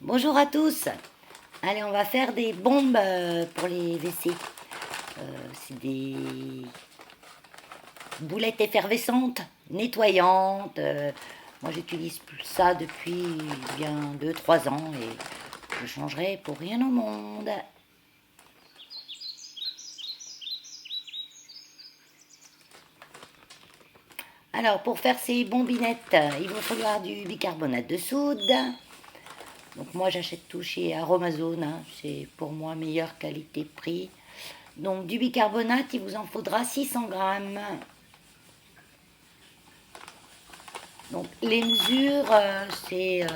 Bonjour à tous. Allez, on va faire des bombes pour les WC. C'est des boulettes effervescentes, nettoyantes. Moi, j'utilise ça depuis bien 2 3 ans et je changerai pour rien au monde. Alors, pour faire ces bombinettes, il va falloir du bicarbonate de soude. Donc moi, j'achète tout chez Aromazone, hein. C'est pour moi meilleure qualité-prix. Donc du bicarbonate, il vous en faudra 600 grammes. Donc les mesures, c'est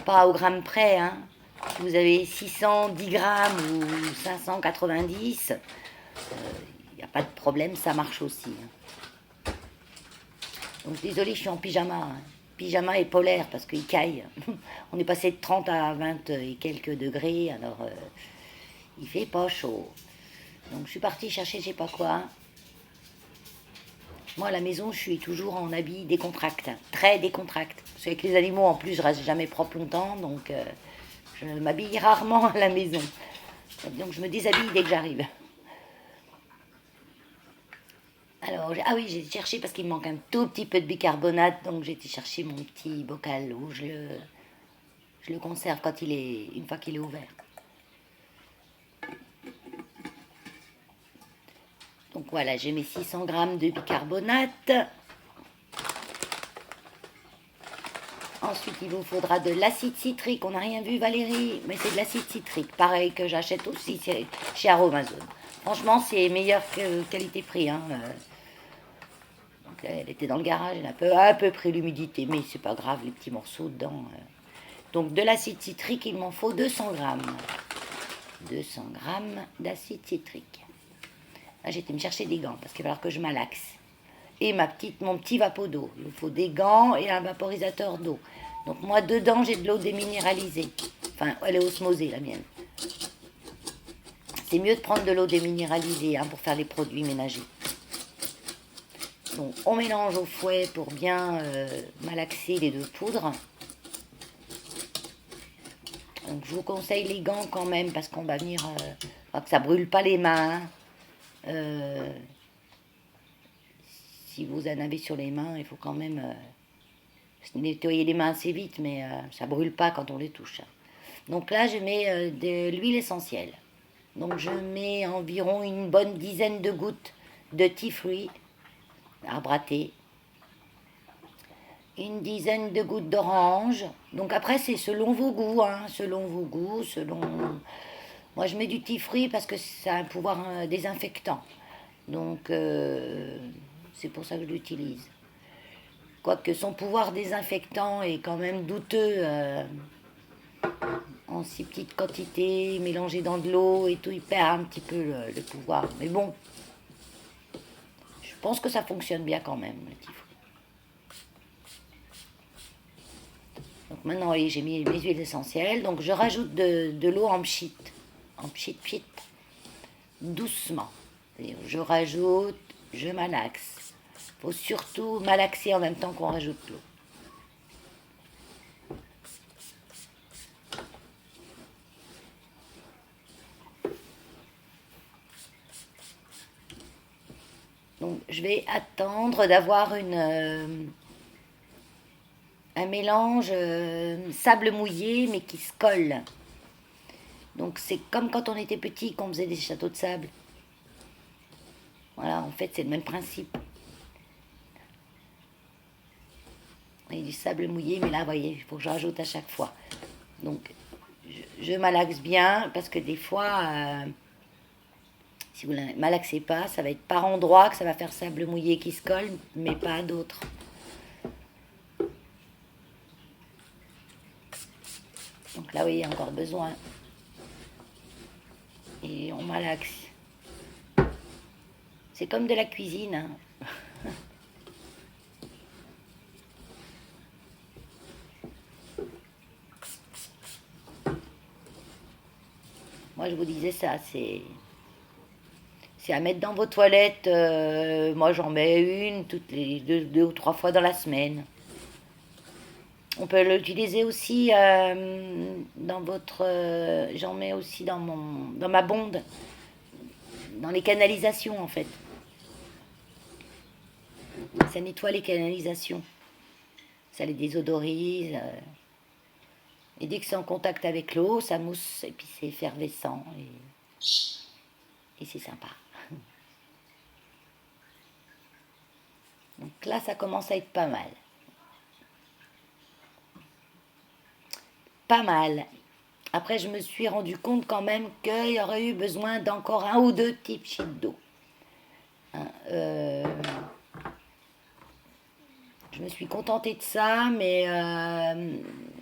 pas au gramme près, hein. Si vous avez 610 grammes ou 590, il n'y a pas de problème, ça marche aussi, hein. Donc désolé, je suis en pyjama, hein. Pyjama et polaire parce qu'il caille. On est passé de 30 à 20 et quelques degrés, alors il fait pas chaud. Donc je suis partie chercher je sais pas quoi. Moi, à la maison, je suis toujours en habit décontracté, très décontracté. Parce qu'avec les animaux, en plus, je reste jamais propre longtemps, donc je m'habille rarement à la maison. Donc je me déshabille dès que j'arrive. Alors, ah oui, j'ai cherché parce qu'il me manque un tout petit peu de bicarbonate, donc j'ai été chercher mon petit bocal où je le conserve quand une fois qu'il est ouvert. Donc voilà, j'ai mes 600 grammes de bicarbonate. Ensuite, il vous faudra de l'acide citrique. On n'a rien vu, Valérie, mais c'est de l'acide citrique. Pareil que j'achète aussi chez Aromazone. Franchement, c'est meilleur que qualité-prix, hein. Donc, elle était dans le garage, elle a un peu pris l'humidité, mais c'est pas grave, les petits morceaux dedans. Donc, de l'acide citrique, il m'en faut 200 grammes. 200 grammes d'acide citrique. Là, j'ai été me chercher des gants parce qu'il va falloir que je malaxe. Et mon petit vapeau d'eau. Il vous faut des gants et un vaporisateur d'eau. Donc moi, dedans, j'ai de l'eau déminéralisée. Enfin, elle est osmosée, la mienne. C'est mieux de prendre de l'eau déminéralisée, hein, pour faire les produits ménagers. Donc on mélange au fouet pour bien malaxer les deux poudres. Donc je vous conseille les gants quand même parce qu'on va venir... que ça brûle pas les mains. Si vous en avez sur les mains, il faut quand même nettoyer les mains assez vite, mais ça brûle pas quand on les touche. Donc là, je mets de l'huile essentielle. Donc je mets environ une bonne dizaine de gouttes de tea fruit, arbre à thé, une dizaine de gouttes d'orange. Donc après, c'est selon vos goûts, hein, selon vos goûts, selon... Moi, je mets du tea fruit parce que ça a un pouvoir désinfectant. Donc, c'est pour ça que je l'utilise. Quoique son pouvoir désinfectant est quand même douteux en si petite quantité, mélangé dans de l'eau et tout, il perd un petit peu le pouvoir. Mais bon, je pense que ça fonctionne bien quand même, le tifo. Donc maintenant, oui, j'ai mis mes huiles essentielles. Donc je rajoute de l'eau en pchit, doucement. Et je rajoute, je malaxe. Il faut surtout malaxer en même temps qu'on rajoute l'eau. Donc je vais attendre d'avoir un mélange sable mouillé mais qui se colle. Donc c'est comme quand on était petit qu'on faisait des châteaux de sable. Voilà, en fait c'est le même principe. Et du sable mouillé, mais là, vous voyez, il faut que je rajoute à chaque fois. Donc je malaxe bien parce que des fois, si vous ne malaxez pas, ça va être par endroits que ça va faire sable mouillé qui se colle, mais pas à d'autres. Donc là, oui, il y a encore besoin. Et on malaxe. C'est comme de la cuisine, hein. Moi, je vous disais ça, c'est à mettre dans vos toilettes. Moi, j'en mets une toutes les deux ou trois fois dans la semaine. On peut l'utiliser aussi dans votre... j'en mets aussi dans ma bonde, dans les canalisations en fait. Ça nettoie les canalisations. Ça les désodorise. Et dès que c'est en contact avec l'eau, ça mousse et puis c'est effervescent. Et c'est sympa. Donc là, ça commence à être pas mal. Pas mal. Après, je me suis rendu compte quand même qu'il y aurait eu besoin d'encore un ou deux petits pchits d'eau. Hein, je me suis contentée de ça, mais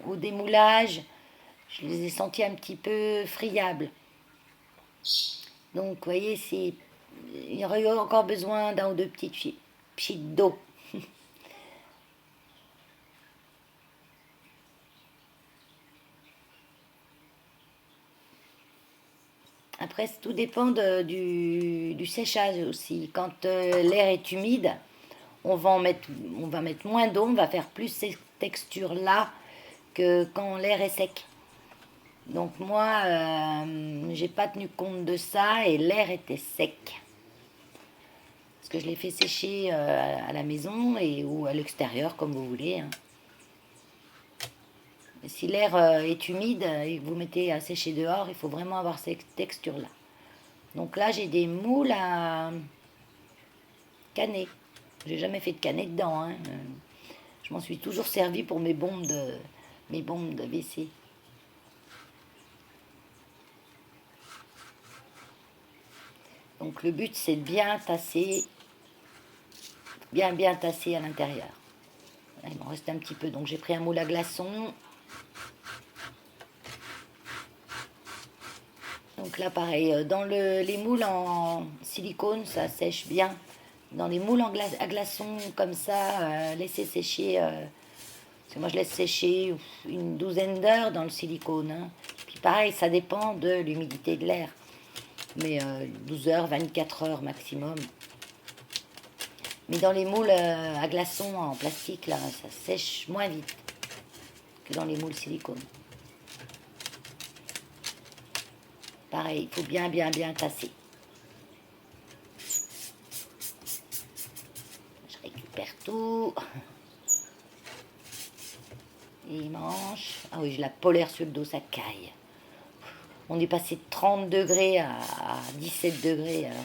au démoulage, je les ai sentis un petit peu friables. Donc, vous voyez, il y aurait eu encore besoin d'un ou deux petits pchits d'eau. Après, tout dépend du séchage aussi. Quand l'air est humide, on va mettre moins d'eau, on va faire plus ces textures-là que quand l'air est sec. Donc moi, j'ai pas tenu compte de ça et l'air était sec. Parce que je l'ai fait sécher à la maison ou à l'extérieur, comme vous voulez. Hein. Si l'air est humide et que vous mettez à sécher dehors, il faut vraiment avoir cette texture-là. Donc là, j'ai des moules à canet. J'ai jamais fait de canet dedans. Hein. Je m'en suis toujours servi pour mes bombes de WC. Donc le but, c'est de bien tasser, bien tasser à l'intérieur. Il m'en reste un petit peu, donc j'ai pris un moule à glaçons. Donc là, pareil, dans les moules en silicone, ça sèche bien. Dans les moules à glaçons, comme ça, laissez sécher. Parce que moi, je laisse sécher une douzaine d'heures dans le silicone. Hein. Puis pareil, ça dépend de l'humidité de l'air. Mais 12 heures, 24 heures maximum. Mais dans les moules à glaçons en plastique, là, ça sèche moins vite que dans les moules silicone. Pareil, il faut bien tasser. Je récupère tout. Les manches. Ah oui, j'ai la polaire sur le dos, ça caille. On est passé de 30 degrés à 17 degrés. Alors,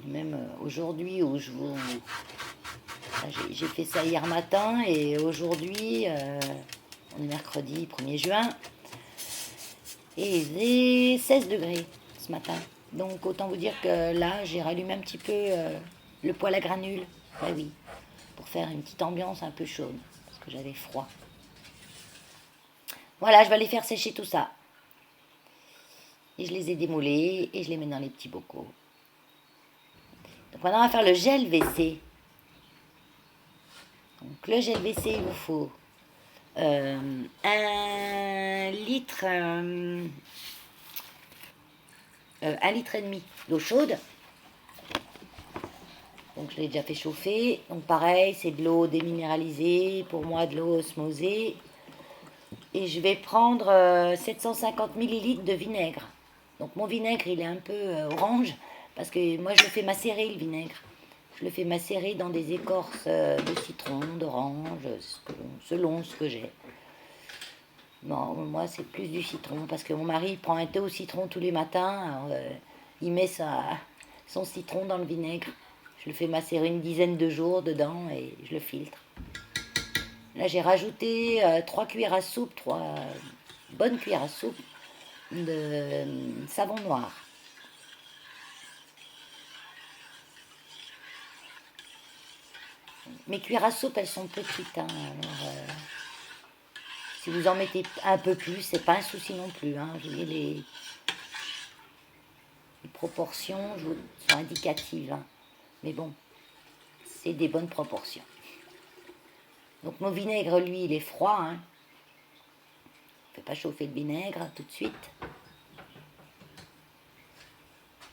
même aujourd'hui où j'ai fait ça hier matin et aujourd'hui, on est mercredi 1er juin, et il faisait 16 degrés ce matin. Donc autant vous dire que là, j'ai rallumé un petit peu le poêle à granules. Ah oui, pour faire une petite ambiance un peu chaude, parce que j'avais froid. Voilà, je vais aller faire sécher tout ça. Et je les ai démoulés et je les mets dans les petits bocaux. Donc maintenant, on va faire le gel WC. Donc le gel WC, il vous faut 1 litre, 1 litre et demi d'eau chaude. Donc je l'ai déjà fait chauffer. Donc pareil, c'est de l'eau déminéralisée, pour moi de l'eau osmosée. Et je vais prendre 750 millilitres de vinaigre. Donc mon vinaigre, il est un peu orange, parce que moi je le fais macérer le vinaigre. Je le fais macérer dans des écorces de citron, d'orange, selon ce que j'ai. Bon, moi c'est plus du citron, parce que mon mari prend un thé au citron tous les matins. Alors, il met son citron dans le vinaigre. Je le fais macérer une dizaine de jours dedans et je le filtre. Là j'ai rajouté 3 cuillères à soupe, 3 bonnes cuillères à soupe de savon noir. Mes cuillères à soupe, elles sont petites. Hein, alors, si vous en mettez un peu plus, c'est pas un souci non plus. Hein, les proportions sont indicatives. Hein, mais bon, c'est des bonnes proportions. Donc mon vinaigre, lui, il est froid. Hein, ne fait pas chauffer le vinaigre tout de suite.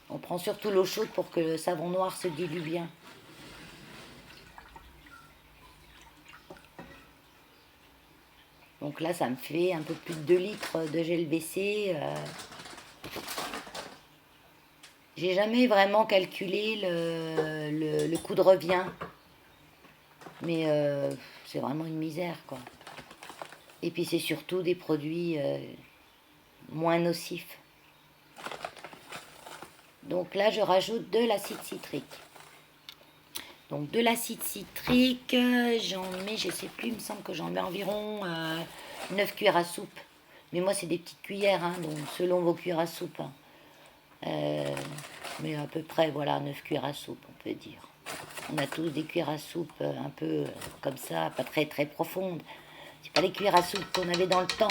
On prend surtout l'eau chaude pour que le savon noir se dilue bien. Donc là, ça me fait un peu plus de 2 litres de gel WC. J'ai jamais vraiment calculé le coût de revient. Mais c'est vraiment une misère, quoi. Et puis c'est surtout des produits moins nocifs. Donc là, je rajoute de l'acide citrique. Donc de l'acide citrique, j'en mets, je sais plus, il me semble que j'en mets environ 9 cuillères à soupe. Mais moi, c'est des petites cuillères, hein, donc selon vos cuillères à soupe. Hein. Mais à peu près, voilà, 9 cuillères à soupe, on peut dire. On a tous des cuillères à soupe un peu comme ça, pas très très profondes. C'est pas les cuillères à soupe qu'on avait dans le temps.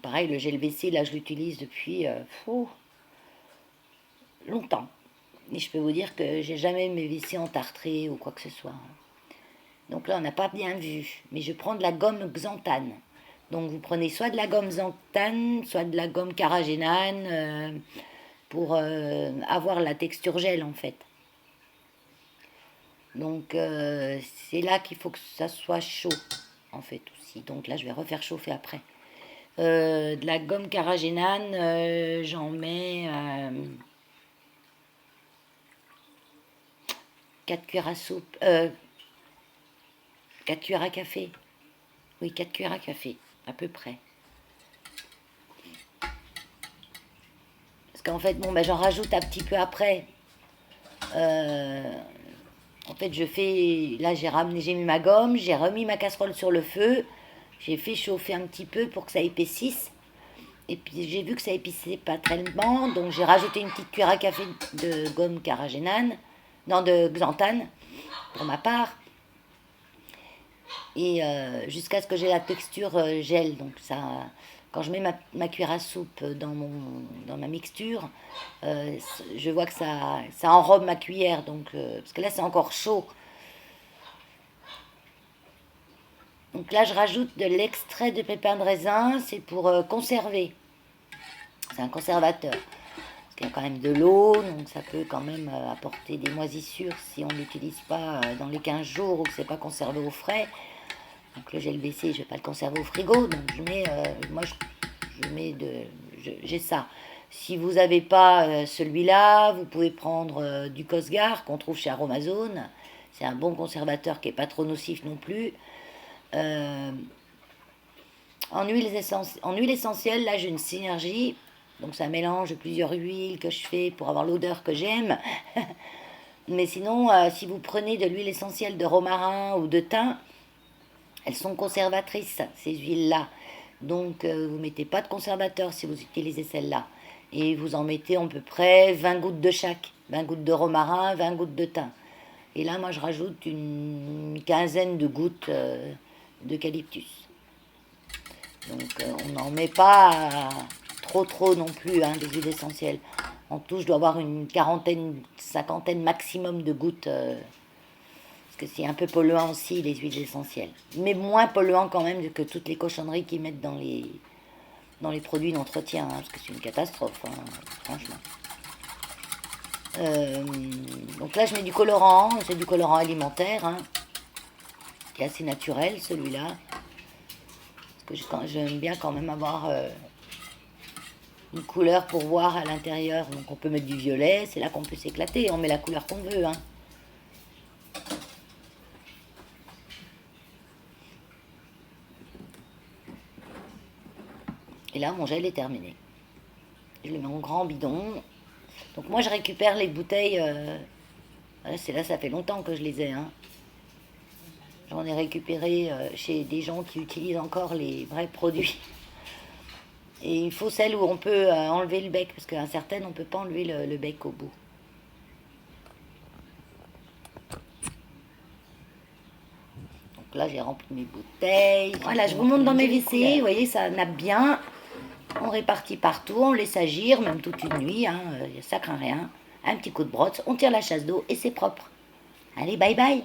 Pareil, le gel WC, là, je l'utilise depuis longtemps. Et je peux vous dire que j'ai jamais mes WC entartrés ou quoi que ce soit. Donc là, on n'a pas bien vu. Mais je prends de la gomme xanthane. Donc vous prenez soit de la gomme xanthane, soit de la gomme carragénane pour avoir la texture gel en fait. Donc c'est là qu'il faut que ça soit chaud en fait aussi. Donc là, je vais refaire chauffer après. De la gomme carragénane, j'en mets 4 cuillères à soupe, 4 cuillères à café. Oui, 4 cuillères à café, à peu près. Parce qu'en fait, bon, ben, j'en rajoute un petit peu après. En fait, je fais... Là, j'ai mis ma gomme, j'ai remis ma casserole sur le feu. J'ai fait chauffer un petit peu pour que ça épaississe. Et puis, j'ai vu que ça épaississait pas tellement. Donc, j'ai rajouté une petite cuillère à café de gomme carragénane. Non, de xanthane, pour ma part. Et jusqu'à ce que j'ai la texture gel. Donc, ça... Quand je mets ma cuillère à soupe dans ma mixture, je vois que ça enrobe ma cuillère. Donc, parce que là, c'est encore chaud. Donc là, je rajoute de l'extrait de pépins de raisin. C'est pour conserver. C'est un conservateur. Parce qu'il y a quand même de l'eau. Donc, ça peut quand même apporter des moisissures si on ne l'utilise pas dans les 15 jours ou que ce n'est pas conservé au frais. Donc le gel WC, je ne vais pas le conserver au frigo, donc je mets, j'ai ça. Si vous n'avez pas celui-là, vous pouvez prendre du Cosgar qu'on trouve chez Aromazone. C'est un bon conservateur qui n'est pas trop nocif non plus. En huile essentielle, là j'ai une synergie. Donc c'est un mélange de plusieurs huiles que je fais pour avoir l'odeur que j'aime. Mais sinon, si vous prenez de l'huile essentielle de romarin ou de thym, elles sont conservatrices, ces huiles-là. Donc, vous ne mettez pas de conservateur si vous utilisez celle-là. Et vous en mettez à peu près 20 gouttes de chaque. 20 gouttes de romarin, 20 gouttes de thym. Et là, moi, je rajoute une quinzaine de gouttes d'eucalyptus. Donc, on n'en met pas trop non plus, hein, des huiles essentielles. En tout, je dois avoir une quarantaine, cinquantaine maximum de gouttes que c'est un peu polluant aussi, les huiles essentielles. Mais moins polluant quand même que toutes les cochonneries qu'ils mettent dans les produits d'entretien, hein, parce que c'est une catastrophe, hein, franchement. Donc là, je mets du colorant, c'est du colorant alimentaire, hein, qui est assez naturel, celui-là. Parce que j'aime bien quand même avoir une couleur pour voir à l'intérieur. Donc on peut mettre du violet, c'est là qu'on peut s'éclater, on met la couleur qu'on veut, hein. Et là, mon gel est terminé. Je le mets en grand bidon. Donc moi, je récupère les bouteilles. C'est là, ça fait longtemps que je les ai. Hein. J'en ai récupéré chez des gens qui utilisent encore les vrais produits. Et il faut celles où on peut enlever le bec, parce qu'à certaines, on ne peut pas enlever le bec au bout. Donc là, j'ai rempli mes bouteilles. Voilà, je vous montre dans mes WC. Vous voyez, ça nappe bien. On répartit partout, on laisse agir, même toute une nuit, hein, ça craint rien. Un petit coup de brosse, on tire la chasse d'eau et c'est propre. Allez, bye bye.